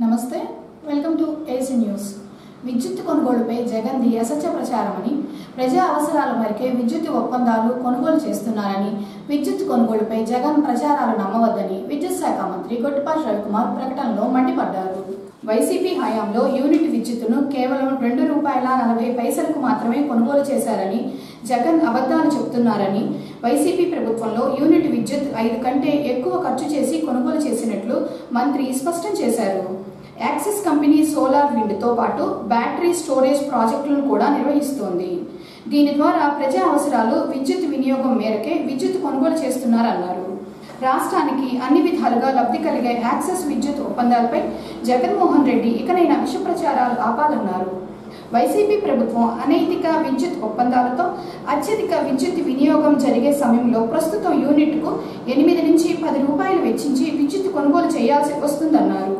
నమస్తే, welcome to AC news. విద్యుత్ కొనుగోలుపై జగన్ది అసత్య ప్రచారమని, ప్రజా అవసరాల మేరకే విద్యుత్ ఒప్పందాలు కొనుగోలు చేస్తున్నారని, విద్యుత్ కొనుగోలుపై జగన్ ప్రచారాలు నమ్మవద్దని విద్యుత్ శాఖ మంత్రి కొట్టిపాటి రవికుమార్ ప్రకటనలో మండిపడ్డారు. వైసీపీ హయాంలో యూనిట్ విద్యుత్తును కేవలం ₹2.40 మాత్రమే కొనుగోలు చేశారని, జగన్ అబద్ధాలు చెబుతున్నారని, వైసీపీ ప్రభుత్వంలో యూనిట్ విద్యుత్ 5 కంటే ఎక్కువ ఖర్చు చేసి కొనుగోలు చేసినట్లు మంత్రి స్పష్టం చేశారు. యాక్సిస్ కంపెనీ సోలార్ విండ్తో పాటు బ్యాటరీ స్టోరేజ్ ప్రాజెక్టులను కూడా నిర్వహిస్తోంది. దీని ద్వారా ప్రజా అవసరాలు, విద్యుత్ వినియోగం మేరకే విద్యుత్ కొనుగోలు చేస్తున్నారన్నారు. రాష్ట్రానికి అన్ని విధాలుగా లబ్ధి కలిగే యాక్సిస్ విద్యుత్ ఒప్పందాలపై జగన్మోహన్ రెడ్డి ఇకనైనా విష ప్రచారాలు ఆపాలన్నారు. వైసీపీ ప్రభుత్వం అనైతిక విద్యుత్ ఒప్పందాలతో అత్యధిక విద్యుత్ వినియోగం జరిగే సమయంలో ప్రస్తుతం యూనిట్కు ₹8 నుంచి ₹10 వెచ్చించి విద్యుత్ కొనుగోలు చేయాల్సి వస్తుందన్నారు.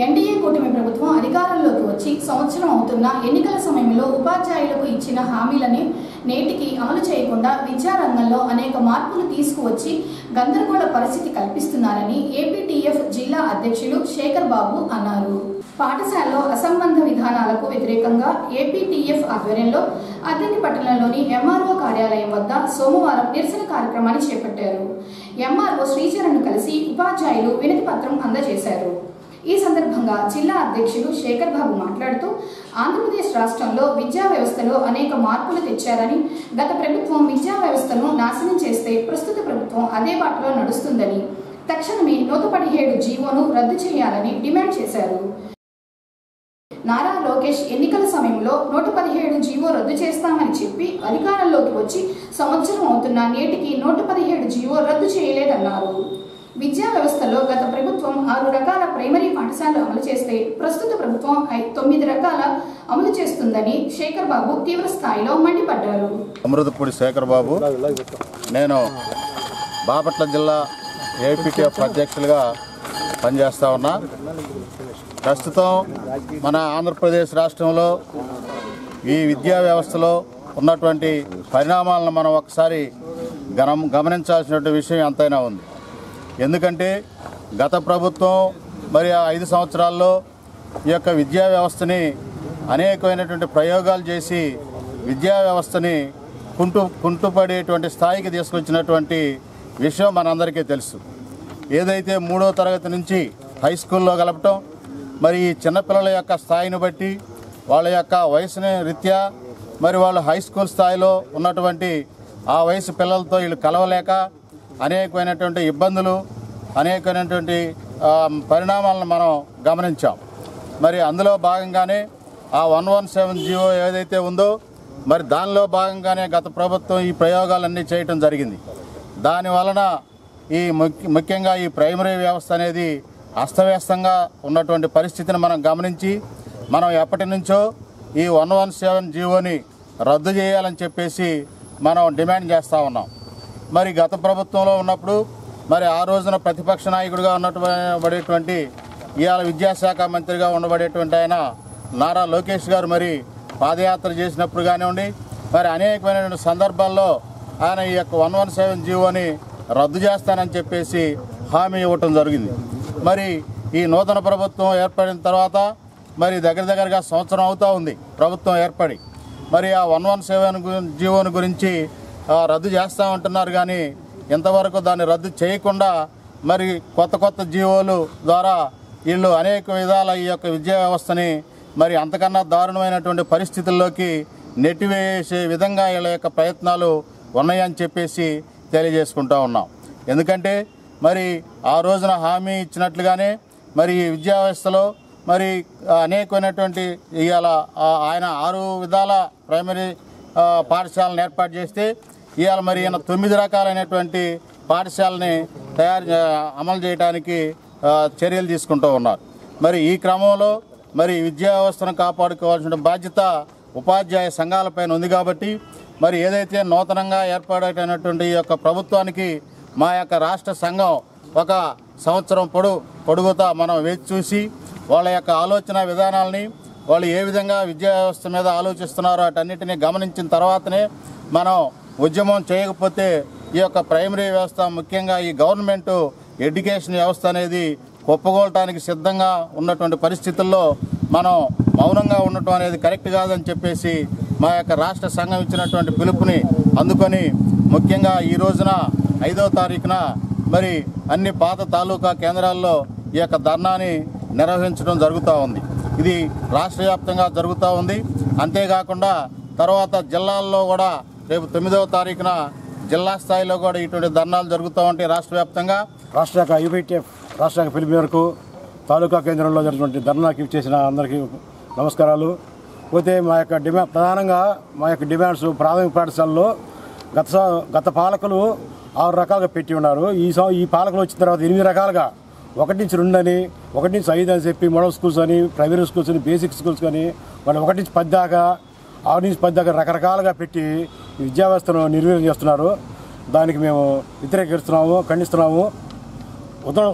ఎన్డీఏ కూటమి ప్రభుత్వం అధికారంలోకి వచ్చి సంవత్సరం అవుతున్న ఎన్నికల సమయంలో ఉపాధ్యాయులకు ఇచ్చిన హామీలని నేటికి అమలు చేయకుండా విద్యారంగంలో అనేక మార్పులు తీసుకువచ్చి గందరగోళ పరిస్థితి కల్పిస్తున్నారని ఏపీటీఎఫ్ జిల్లా అధ్యక్షులు శేఖర్ బాబు అన్నారు. పాఠశాలలో అసంబంధ విధానాలకు వ్యతిరేకంగా ఏపీటీఎఫ్ ఆధ్వర్యంలో అద్దెకి పట్టణంలోని ఎంఆర్ఓ కార్యాలయం వద్ద సోమవారం నిరసన కార్యక్రమాన్ని చేపట్టారు. ఎంఆర్ఓ శ్రీచరణ్ కలిసి ఉపాధ్యాయులు వినతి పత్రం అందజేశారు. ఈ సందర్భంగా జిల్లా అధ్యక్షులు శేఖర్ బాబు మాట్లాడుతూ, ఆంధ్రప్రదేశ్ రాష్ట్రంలో విద్యా వ్యవస్థలో అనేక మార్పులు తెచ్చారని, గత ప్రభుత్వం విద్యా వ్యవస్థను నాశనం చేస్తే ప్రస్తుత ప్రభుత్వం అదే బాటలో నడుస్తుందని, తక్షణమే 117 జీవోను రద్దు చేయాలని డిమాండ్ చేశారు. నారా లోకేష్ ఎన్నికల సమయంలో 117 జీవో రద్దు చేస్తామని చెప్పి అధికారంలోకి వచ్చి సంవత్సరం అవుతున్న నేటికి 117 జీవో రద్దు చేయలేదన్నారు. విద్యా వ్యవస్థలో గత ప్రభుత్వం 6 రకాల ప్రైమరీ పాఠశాలలు అమలు చేస్తే ప్రస్తుత ప్రభుత్వం 9 రకాల అమలు చేస్తుందని శేఖర్ బాబు తీవ్ర స్థాయిలో మండిపడ్డారు. అమృతపూడి శేఖర్ బాబు, నేను బాపట్ల జిల్లా ఏపీటీఎఫ్ అధ్యక్షులుగా పనిచేస్తా ఉన్నా. ప్రస్తుతం మన ఆంధ్రప్రదేశ్ రాష్ట్రంలో ఈ విద్యా వ్యవస్థలో ఉన్నటువంటి పరిణామాలను మనం ఒకసారి గమనించాల్సినటువంటి విషయం ఎంతైనా ఉంది. ఎందుకంటే గత ప్రభుత్వం మరి 5 సంవత్సరాల్లో ఈ యొక్క విద్యా వ్యవస్థని అనేకమైనటువంటి ప్రయోగాలు చేసి విద్యా వ్యవస్థని కుంటుపడేటువంటి స్థాయికి తీసుకొచ్చినటువంటి విషయం మనందరికీ తెలుసు. ఏదైతే 3వ తరగతి నుంచి హై స్కూల్లో కలపటం, మరి ఈ చిన్నపిల్లల యొక్క స్థాయిని బట్టి వాళ్ళ యొక్క వయసుని రీత్యా మరి వాళ్ళు హై స్కూల్ స్థాయిలో ఉన్నటువంటి ఆ వయసు పిల్లలతో వీళ్ళు కలవలేక అనేకమైనటువంటి ఇబ్బందులు, అనేకమైనటువంటి పరిణామాలను మనం గమనించాం. మరి అందులో భాగంగానే ఆ 117 జీవో ఏదైతే ఉందో మరి దానిలో భాగంగానే గత ప్రభుత్వం ఈ ప్రయోగాలన్నీ చేయటం జరిగింది. దాని వలన ఈ ముఖ్యంగా ఈ ప్రైమరీ వ్యవస్థ అనేది అస్తవ్యస్తంగా ఉన్నటువంటి పరిస్థితిని మనం గమనించి మనం ఎప్పటి నుంచో ఈ 117 జీవోని రద్దు చేయాలని చెప్పేసి మనం డిమాండ్ చేస్తూ ఉన్నాం. మరి గత ప్రభుత్వంలో ఉన్నప్పుడు మరి ఆ రోజున ప్రతిపక్ష నాయకుడిగా ఉండబడేటువంటి ఇవాళ విద్యాశాఖ మంత్రిగా ఉండబడేటువంటి ఆయన నారా లోకేష్ గారు మరి పాదయాత్ర చేసినప్పుడు కానివ్వండి, మరి అనేకమైనటువంటి సందర్భాల్లో ఆయన ఈ యొక్క 117 జీవోని రద్దు చేస్తానని చెప్పేసి హామీ ఇవ్వటం జరిగింది. మరి ఈ నూతన ప్రభుత్వం ఏర్పడిన తర్వాత మరి దగ్గరగా సంవత్సరం అవుతూ ఉంది ప్రభుత్వం ఏర్పడి. మరి ఆ 117 జీవోని గురించి రద్దు చేస్తామంటున్నారు, కానీ ఇంతవరకు దాన్ని రద్దు చేయకుండా మరి కొత్త జీవోలు ద్వారా వీళ్ళు అనేక విధాల ఈ యొక్క విద్యా వ్యవస్థని మరి అంతకన్నా దారుణమైనటువంటి పరిస్థితుల్లోకి నెట్టివేసే విధంగా వీళ్ళ యొక్క ప్రయత్నాలు ఉన్నాయని చెప్పేసి తెలియజేసుకుంటూ ఉన్నాం. ఎందుకంటే మరి ఆ రోజున హామీ ఇచ్చినట్లుగానే మరి ఈ విద్యా వ్యవస్థలో మరి అనేకమైనటువంటి ఇవాళ ఆయన 6 విధాల ప్రైమరీ పాఠశాలను ఏర్పాటు చేస్తే ఇవాళ మరి ఈయన 9 రకాలైనటువంటి పాఠశాలని అమలు చేయడానికి చర్యలు తీసుకుంటూ ఉన్నారు. మరి ఈ క్రమంలో మరి విద్యా వ్యవస్థను కాపాడుకోవాల్సిన బాధ్యత ఉపాధ్యాయ సంఘాలపైన ఉంది. కాబట్టి మరి ఏదైతే నూతనంగా ఏర్పాటైనటువంటి ఈ యొక్క ప్రభుత్వానికి మా యొక్క రాష్ట్ర సంఘం ఒక సంవత్సరం పొడుగుతా మనం వేచి చూసి వాళ్ళ యొక్క ఆలోచన విధానాలని, వాళ్ళు ఏ విధంగా విద్యా వ్యవస్థ మీద ఆలోచిస్తున్నారో అటన్నిటినీ గమనించిన తర్వాతనే మనం ఉద్యమం చేయకపోతే ఈ యొక్క ప్రైమరీ వ్యవస్థ ముఖ్యంగా ఈ గవర్నమెంట్ ఎడ్యుకేషన్ వ్యవస్థ అనేది కుప్పగోలటానికి సిద్ధంగా ఉన్నటువంటి పరిస్థితుల్లో మనం మౌనంగా ఉండటం అనేది కరెక్ట్ కాదని చెప్పేసి మా యొక్క రాష్ట్ర సంఘం ఇచ్చినటువంటి పిలుపుని అందుకొని ముఖ్యంగా ఈ రోజున 5వ తారీఖున మరి అన్ని పాత తాలూకా కేంద్రాల్లో ఈ యొక్క ధర్నాని నిర్వహించడం జరుగుతూ ఉంది. ఇది రాష్ట్ర వ్యాప్తంగా జరుగుతూ ఉంది. అంతేకాకుండా తర్వాత జిల్లాల్లో కూడా రేపు 9వ తారీఖున జిల్లా స్థాయిలో కూడా ఇటువంటి ధర్నాలు జరుగుతూ ఉంటాయి. రాష్ట్ర వ్యాప్తంగా రాష్ట్ర యూపీటీఎఫ్ రాష్ట్ర పిలుపు మేరకు తాలూకా కేంద్రంలో జరిగినటువంటి ధర్నాకి చేసిన అందరికీ నమస్కారాలు. పోతే మా యొక్క ప్రధానంగా మా యొక్క డిమాండ్స్ ప్రాథమిక పాఠశాలలో గత పాలకులు 6 రకాలుగా పెట్టి ఉన్నారు. ఈ పాలకులు వచ్చిన తర్వాత 8 రకాలుగా 1 నుంచి 2 అని 1 నుంచి 5 అని చెప్పి మోడల్ స్కూల్స్ అని ప్రైవేట్ స్కూల్స్ అని బేసిక్ స్కూల్స్ కానీ వాళ్ళు 1 నుంచి 10 దాకా 6 నుంచి 10 దాకా రకరకాలుగా పెట్టి విద్యా వ్యవస్థను నిర్వీర్యం చేస్తున్నారు. దానికి మేము వ్యతిరేకిస్తున్నాము, ఖండిస్తున్నాము.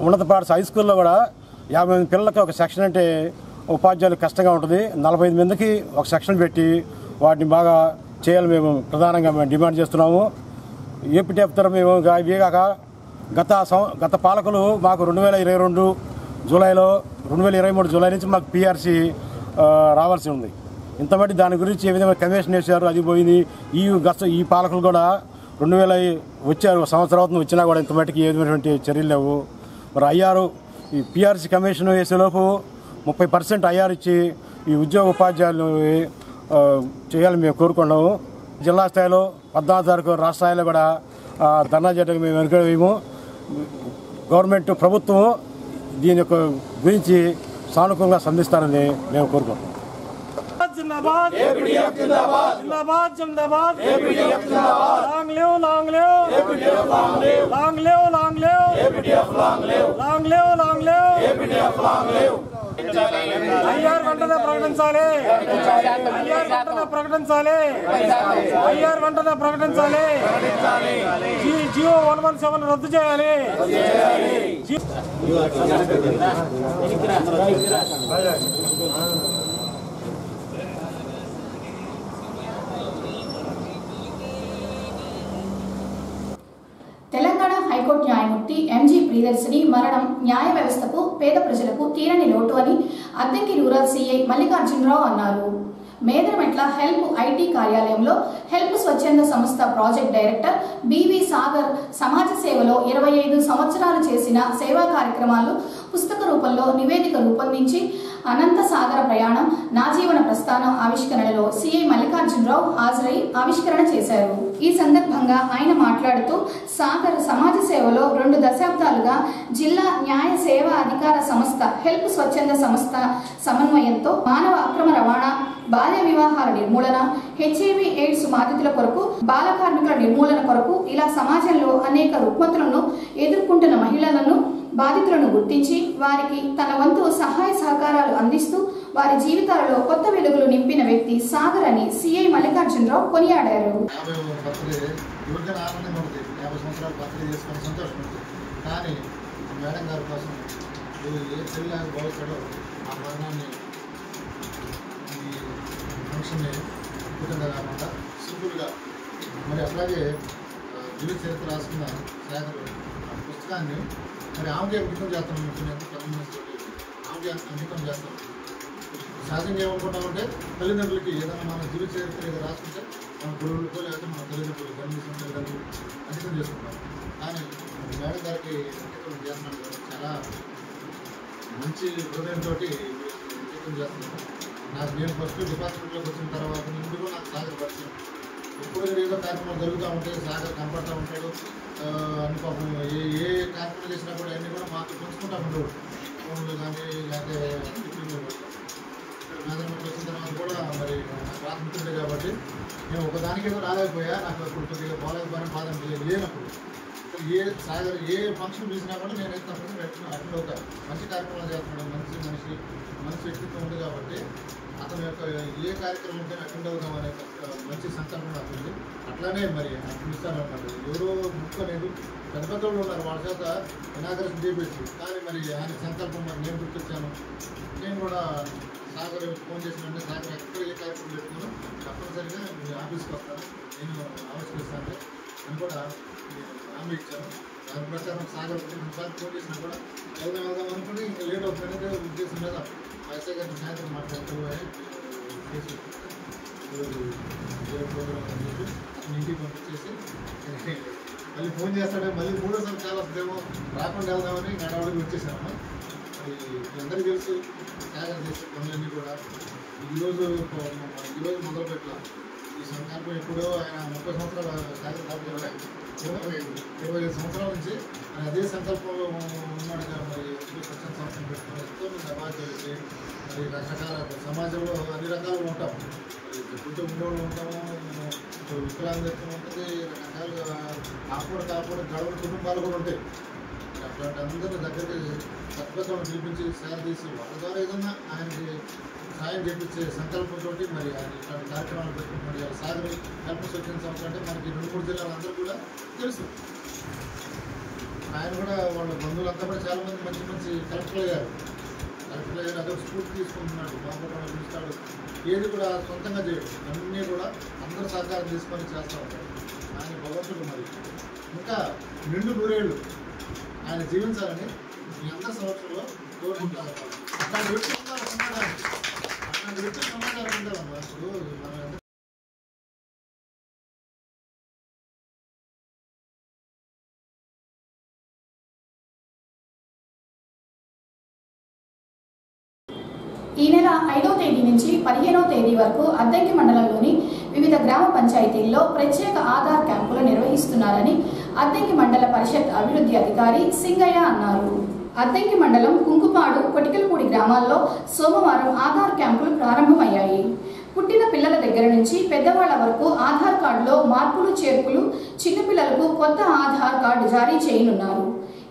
ఉన్నత పాఠశాల హై స్కూల్లో కూడా 50 మంది పిల్లలకి ఒక సెక్షన్ అంటే ఉపాధ్యాయులు కష్టంగా ఉంటుంది. 45 మందికి ఒక సెక్షన్ పెట్టి వాటిని బాగా చేయాలని మేము ప్రధానంగా డిమాండ్ చేస్తున్నాము. ఏపీటీఎఫ్ తరఫున మేము ఇవే కాక గత పాలకులు మాకు 2022 జూలైలో 2023 జూలై నుంచి మాకు పిఆర్సీ రావాల్సి ఉంది. ఇంతమట్టి దాని గురించి ఏ విధంగా కమిషన్ వేశారు, అది పోయింది. ఈ పాలకులు కూడా 2000 వచ్చారు, సంవత్సరం అవుతుంది, వచ్చినా కూడా ఇంతమట్టికి ఏ విధమైనటువంటి చర్యలు లేవు. మరి ఐఆర్ ఈ పిఆర్సీ కమిషన్ వేసేలోపు 30% ఐఆర్ ఇచ్చి ఈ ఉద్యోగ ఉపాధ్యాయులు చేయాలని మేము కోరుకున్నాము. జిల్లా స్థాయిలో 14వ తారీఖు రాష్ట్ర స్థాయిలో కూడా ధర్నా చేయడానికి మేము వెనుకవేయము. గవర్నమెంట్ ప్రభుత్వం దీని యొక్క గురించి సానుకూలంగా స్పందిస్తారని మేము కోరుకుంటున్నాం. जिंदाबाद एपीटीएफ जिंदाबाद जिंदाबाद जिंदाबाद एपीटीएफ जिंदाबाद long live long live APTF long live long live long live APTF long live long live long live APTF long live IR వెంటనే ప్రకటించాలి ఐఆర్ వెంటనే ప్రకటించాలి జియో 117 రద్దు చేయాలి. తెలంగాణ హైకోర్టు న్యాయమూర్తి ఎంజీ ప్రియదర్శిని మరణం న్యాయ వ్యవస్థకు, పేద ప్రజలకు తీరని లోటు అని అద్దెకి రూరల్ సీఐ మల్లికార్జునరావు అన్నారు. మేదరమెట్ల హెల్ప్ ఐటీ కార్యాలయంలో హెల్ప్ స్వచ్ఛంద సంస్థ ప్రాజెక్ట్ డైరెక్టర్ బివి సాగర్ సమాజ సేవలో 25 సంవత్సరాలు చేసిన సేవా కార్యక్రమాలు పుస్తక రూపంలో నివేదిక రూపొందించి అనంత సాగర ప్రయాణం నా జీవన ప్రస్థానం ఆవిష్కరణలో సీఐ మల్లికార్జునరావు హాజరై ఆవిష్కరణ చేశారు. ఈ సందర్భంగా ఆయన మాట్లాడుతూ సాగర్ సమాజ సేవలో 2 దశాబ్దాలుగా జిల్లా న్యాయ సేవా అధికార సంస్థ హెల్ప్ స్వచ్ఛంద సంస్థ సమన్వయంతో మానవ అక్రమ రవాణా, బాల్య వివాహాల నిర్మూలన, హెచ్ఐవి ఎయిడ్స్ బాధితుల కొరకు, బాల కార్మికుల నిర్మూలన కొరకు ఇలా సమాజంలో అనేక రుగ్మతులను ఎదుర్కొంటున్న మహిళలను, బాధితులను గుర్తించి వారికి తన వంతు సహాయ సహకారాలు అందిస్తూ వారి జీవితాలలో కొత్త వెలుగులు నింపిన వ్యక్తి సాగర్ అని సీఐ మల్లికార్జునరావు కొనియాడారు. మరి అట్లాగే జీవిత చరిత్ర రాసుకున్న సాగర్ పుస్తకాన్ని మరి ఆమెకి అంకితం చేస్తాను. ఆమెకి అంకితం చేస్తాం. సహజంగా ఏమనుకుంటామంటే తల్లిదండ్రులకి ఏదైనా మన జీవిత చరిత్ర ఏదో రాసుకుంటే మన గురువులతో లేకపోతే మన తల్లిదండ్రులు తల్లిదండ్రులు అంకితం చేసుకుంటాం. కానీ మేడం గారికి అంకితం చేస్తున్నాను. చాలా మంచి హృదయంతో అంకితం చేస్తున్నాను. నేను ఫస్ట్ డిపార్ట్మెంట్లోకి వచ్చిన తర్వాత నుండి కూడా నాకు సాగర్ పరిచయం. ఎప్పుడు ఏదో కార్యక్రమాలు జరుగుతూ ఉంటాయి, సాగర్ కనపడుతూ ఉంటాడు. అన్ని పాపం ఏ కార్యక్రమం చేసినా కూడా అన్నీ కూడా మాకు పంచుకుంటూ ఉండేవాడు. ఫోన్లు కానీ లేకపోతే మేనేజ్మెంట్ వచ్చిన తర్వాత కూడా మరి నాకు రాకుంటుంది కాబట్టి నేను ఒకదానికి ఏదో రాలేకపోయా. నాకు అప్పుడు కొద్దిగా బాగాలేకపోయినా బాధ లేనప్పుడు సాగర్ ఏ ఫంక్షన్ చూసినా కూడా నేనైతే తప్పకుండా అటెండ్ అవుతాను. మంచి కార్యక్రమాలు చేస్తున్నాడు, మంచి వ్యక్తిత్వం ఉంది కాబట్టి అతని యొక్క ఏ కార్యక్రమం ఉంటే అటెండ్ అవుతాం అనే మంచి సంకల్పం నాకు ఉంది. అట్లానే మరి అటెండ్ ఇస్తాను అన్నమాట. ఎవరో ముక్కలేదు, పెద్ద పెద్ద వాళ్ళు ఉన్నారు, వాళ్ళ చేత ఇనాగరేషన్ చేపించు. కానీ మరి ఆయన సంకల్పం మరి నేను గుర్తొచ్చాను. నేను కూడా సాగర్ ఫోన్ చేసినంటే సాగర్ ఎక్కడ ఏ కార్యక్రమం పెట్టుకున్నాను తప్పనిసరిగా మీ ఆఫీస్కి వస్తాను, నేను ఆవిష్కరిస్తాను అని కూడా హామీ ఇచ్చాను. దాని ప్రకారం సాగర్ ఫోన్ చేసినా కూడా వెళ్దాం అనుకుని ఇంకా లేట్ అవుతుందనే ఉద్దేశం మీద మా ఎస్ఐ గారిని సాయంత్రం మాట్లాడుతూ ప్రోగ్రామ్ అని చెప్పి ఇంటికి పంపించేసి మళ్ళీ ఫోన్ చేస్తాడే మళ్ళీ మూడోసారి చాలా వస్తుందేమో రాకుండా వెళ్దామని గడవడికి వచ్చేసాము. మరి అందరికీ తెలుసు సాగర్ చేసే పనులన్నీ కూడా ఈరోజు మొదలు పెట్టాం. ఈ సంకల్పం ఎప్పుడో ఆయన 30 సంవత్సరాల సాగర్ కాకపోతే 25 సంవత్సరాల నుంచి ఆయన అదే సంకల్పంలో ఉన్నాడుగా. మరి స్వచ్ఛంద సంస్థలు పెట్టుకుని ఎంతోమంది అబాధ్యం చేసి మరి రకరకాల సమాజంలో అన్ని రకాలుగా ఉంటాం. కొంచెం ఉండేవాళ్ళు ఉంటాము, వికలాంగత్వం ఉంటుంది, రకరకాలుగా కాపాడు గడవల కుటుంబాలు కూడా ఉంటాయి. అట్లాంటి అందరినీ దగ్గరికి సత్పథంలో పిలిపించి సేవ తీసి వాళ్ళ ద్వారా ఏదన్నా ఆయనకి సాయం చేపించే సంకల్పంతో మరి ఆయన ఇట్లాంటి కార్యక్రమాలు పెట్టుకుంటున్నారు. సాగర్ హెల్ప్ స్వచ్ఛంద సంస్థ అంటే మనకి 2-3 జిల్లాలు అందరూ కూడా తెలుసు. ఆయన కూడా వాళ్ళ బంధువులంతా కూడా చాలామంది మంచి కలెక్టర్లు అయ్యారు. అదొక స్ఫూర్తి తీసుకుంటున్నాడు. బాగుపడాలని పిలుస్తాడు. ఏది కూడా సొంతంగా చేయడు, అన్నీ కూడా అందరూ సహకారం తీసుకొని చేస్తూ ఉంటాడు. ఆయన భగవంతుడు మరి ఇంకా నిండు 100 ఏళ్ళు ఆయన జీవించాలని మీ అందరి సంవత్సరంలో కోరుకుంటారు. అట్లాంటి వ్యక్తులు ఉన్నారు సమాజానికి, అట్లాంటి వ్యక్తులు సమాజానికి ఉంటారమ్మా. ఇప్పుడు మనం ఈ నెల 5వ తేదీ నుంచి 15వ తేదీ వరకు అద్దంకి మండలంలోని వివిధ గ్రామ పంచాయతీల్లో ప్రత్యేక ఆధార్ క్యాంపులు నిర్వహిస్తున్నారని అద్దంకి మండల పరిషత్ అభివృద్ధి అధికారి సింగయ్య అన్నారు. అద్దంకి మండలం కుంకుపాడు, కొటికలపూడి గ్రామాల్లో సోమవారం ఆధార్ క్యాంపులు ప్రారంభమయ్యాయి. పుట్టిన పిల్లల దగ్గర నుంచి పెద్దవాళ్ల వరకు ఆధార్ కార్డులో మార్పులు చేర్పులు, చిన్నపిల్లలకు కొత్త ఆధార్ కార్డు జారీ చేయనున్నారు.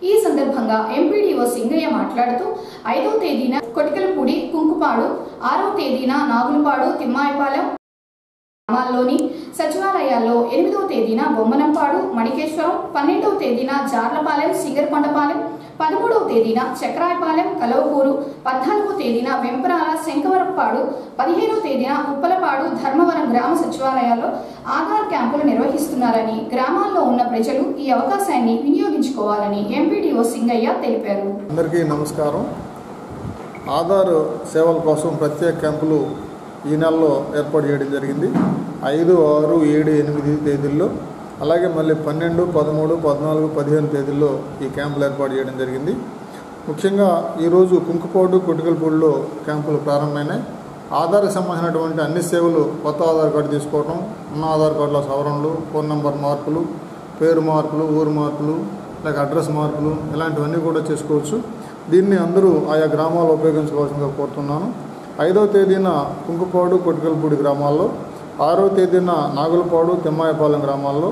ఈ సందర్భంగా ఎంపీడీఓ సింగయ్య మాట్లాడుతూ 5వ తేదీన కొటికలపూడి, కుంకుపాడు, 6వ తేదీన నాగులపాడు, తిమ్మాయిపాలెం గ్రామాల్లోని సచివాలయాల్లో, 8వ తేదీన బొమ్మనంపాడు, మణికేశ్వరం, 12వ తేదీన జార్లపాలెం, సింగరకొండపాలెం, 13వ తేదీన చక్రాయపాలెం, కలవకూరు, 14వ తేదీన వెంపరాల, శంకవరపాడు, 15వ తేదీన ఉప్పలపాడు, ధర్మవరం గ్రామ సచివాలయాల్లో ఆధార్ క్యాంపులు నిర్వహిస్తున్నారని, గ్రామాల్లో ఉన్న ప్రజలు ఈ అవకాశాన్ని వినియోగించుకోవాలని ఎంపీడీఓ సింగయ్య తెలిపారు. అందరికీ నమస్కారం. ఆధార్ సేవల కోసం ప్రత్యేక క్యాంపులు ఈ నెలలో ఏర్పాటు చేయడం జరిగింది. 5, 6, 7, 8 తేదీల్లో, అలాగే మళ్ళీ 12, 13, 14, 15 తేదీల్లో ఈ క్యాంపులు ఏర్పాటు చేయడం జరిగింది. ముఖ్యంగా ఈరోజు కుంకుపాడు, కొటికలపూడిలో క్యాంపులు ప్రారంభమైనాయి. ఆధార్కి సంబంధించినటువంటి అన్ని సేవలు, కొత్త ఆధార్ కార్డు తీసుకోవడం, ఉన్న ఆధార్ కార్డులో సవరణలు, ఫోన్ నెంబర్ మార్పులు, పేరు మార్పులు, ఊరు మార్పులు, లేక అడ్రస్ మార్పులు, ఇలాంటివన్నీ కూడా చేసుకోవచ్చు. దీన్ని అందరూ ఆయా గ్రామాల్లో ఉపయోగించుకోవాల్సిందిగా కోరుతున్నాను. 5వ తేదీన కుంకుపాడు, కొటికలపూడి గ్రామాల్లో, 6వ తేదీన నాగులపాడు, తిమ్మాయిపాలెం గ్రామాల్లో,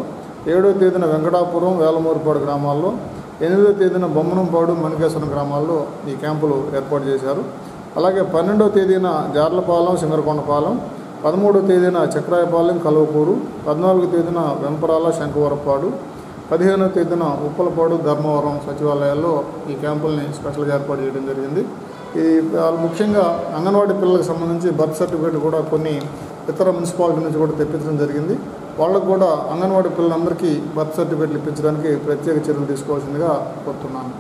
7వ తేదీన వెంకటాపురం, వేలమూరుపాడు గ్రామాల్లో, 8వ తేదీన బొమ్మనంపాడు, మణికేశ్వరం గ్రామాల్లో ఈ క్యాంపులు ఏర్పాటు చేశారు. అలాగే 12వ తేదీన జార్లపాలెం, సింగరకొండపాలెం, 13వ తేదీన చక్రాయపాలెం, కలవకూరు, 14వ తేదీన వెంపరాల, శంకవరపాడు, 15వ తేదీన ఉప్పలపాడు, ధర్మవరం సచివాలయాల్లో ఈ క్యాంపుల్ని స్పెషల్గా ఏర్పాటు చేయడం జరిగింది. ఈ ముఖ్యంగా అంగన్వాడీ పిల్లలకు సంబంధించి బర్త్ సర్టిఫికేట్ కూడా కొన్ని ఇతర మున్సిపాలిటీ నుంచి కూడా తెప్పించడం జరిగింది. వాళ్ళకు కూడా అంగన్వాడీ పిల్లలందరికీ బర్త్ సర్టిఫికేట్లు ఇప్పించడానికి ప్రత్యేక చర్యలు తీసుకోవాల్సిందిగా కోరుతున్నాను.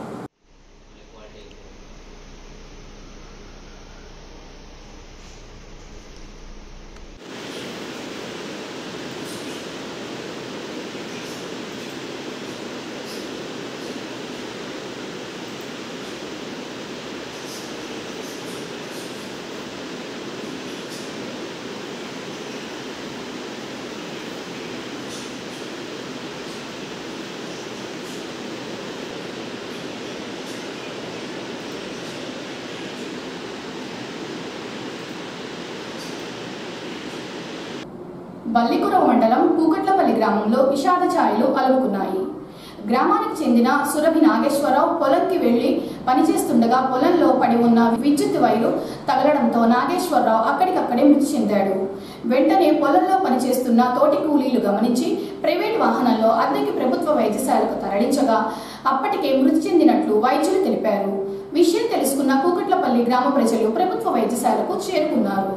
బల్లికురవ మండలం కూకట్లపల్లి గ్రామంలో విషాద ఛాయలు అలుముకున్నాయి. గ్రామానికి చెందిన సురభి నాగేశ్వరరావు పొలంకి వెళ్లి పనిచేస్తుండగా పొలంలో పడి ఉన్న విద్యుత్ వైరు తగలడంతో నాగేశ్వరరావు అక్కడికక్కడే మృతి చెందాడు. వెంటనే పొలంలో పనిచేస్తున్న తోటి కూలీలు గమనించి ప్రైవేట్ వాహనంలో అద్దెకి ప్రభుత్వ వైద్యశాలకు తరలించగా అప్పటికే మృతి చెందినట్లు వైద్యులు తెలిపారు. విషయం తెలుసుకున్న కూకట్లపల్లి గ్రామ ప్రజలు ప్రభుత్వ వైద్యశాలకు చేరుకున్నారు.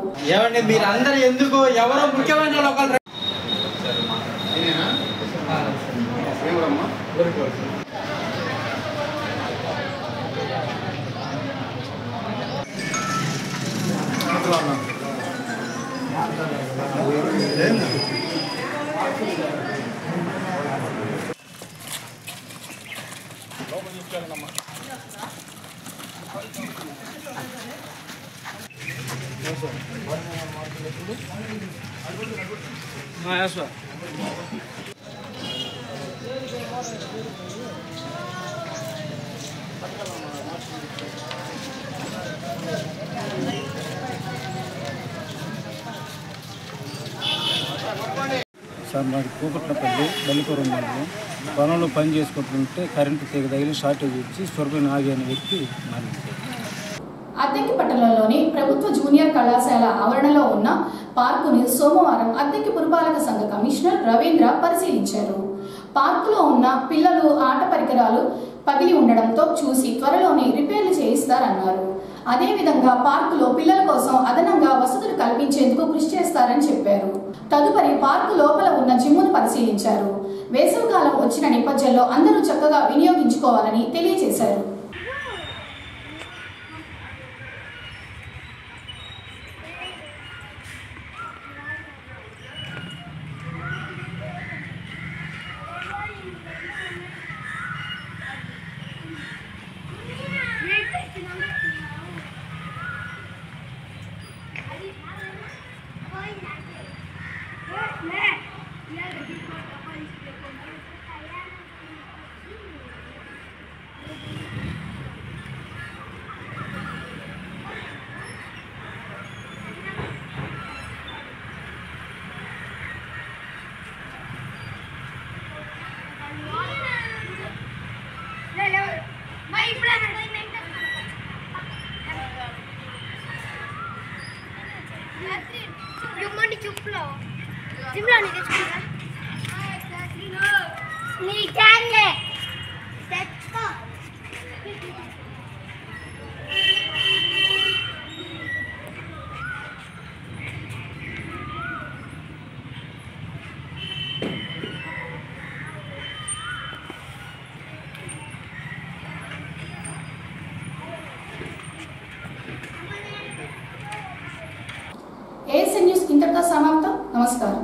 సార్ మాది కూకట్లపల్లి బల్లిపురం మండలం పొలంలో పని చేసుకుంటుంటే కరెంటు తీగ తగిలి షార్టేజ్ వచ్చి స్వర్గ నాగి అనే వ్యక్తి మరణించారు. అద్దెకి పట్టణంలోని ప్రభుత్వ జూనియర్ కళాశాల ఆవరణలో ఉన్న పార్కుని సోమవారం అద్దెకి పురపాలక సంఘ కమిషనర్ రవీంద్ర పరిశీలించారు. పార్కులో ఉన్న పిల్లలు ఆట పరికరాలు పగిలి ఉండడంతో చూసి త్వరలోనే రిపేర్లు చేయిస్తారన్నారు. అదేవిధంగా పార్కులో పిల్లల కోసం అదనంగా వసతులు కల్పించేందుకు కృషి చేస్తారని చెప్పారు. తదుపరి పార్కు లోపల ఉన్న జిమ్మును పరిశీలించారు. వేసవికాలం వచ్చిన నేపథ్యంలో అందరూ చక్కగా వినియోగించుకోవాలని తెలియజేశారు. ఏఎస్ఎన్ న్యూస్ ఇంతటితో సమాప్తం. నమస్కారం.